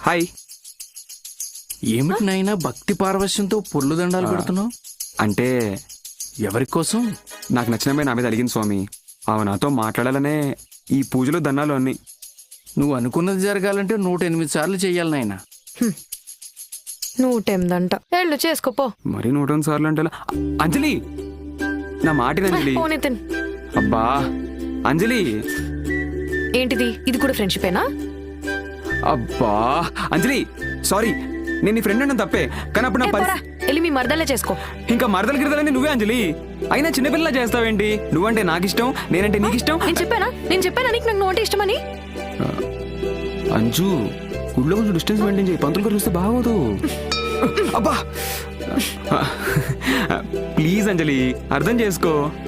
Hi. ఏమిటి నాయనా భక్తి పారవశ్యంతో పొర్లు దండాలు పెడుతున్నావు? అంటే ఎవరి కోసం? నాకు నచ్చిన అమ్మాయి నా మీద అడిగింది స్వామి. ఆమె నాతో మాట్లాడాలనే ఈ పూజలు దండాలు అన్నీ. నువ్వు అనుకున్నది జరగాలంటే 108 సార్లు చెయ్యాలి నాయనా. 108 అంట. వెళ్ళు చేసుకోపో. మరి 108 సార్లు అంటే ఎలా? అంజలి, నా మాటిని అంజలి. పో నితిన్. అబ్బా అంజలి. ఏంటిది? ఇది కూడా ఫ్రెండ్షిపేనా? అబ్బా అంజలి, సారీ, నేను నీ ఫ్రెండ్ అన్న తప్పే, కానీ అప్పుడు నా పోరా, వెళ్ళి మీ మర్దలే చేసుకో. ఇంకా మరదలు గిరదలని నువ్వే అంజలి. అయినా చిన్నపిల్లలా చేస్తావేంటి? నువ్వంటే నాకు ఇష్టం, నేనంటే నీకు ఇష్టం. నేను చెప్పానా నీకు నాకు నోటి ఇష్టమని? అంజు, గుడిలో కొంచెం డిస్టెన్స్ మెయింటైన్ చేయి, పంతులు గారు చూస్తే బాగోదు. అబ్బా ప్లీజ్ అంజలి, అర్థం చేసుకో.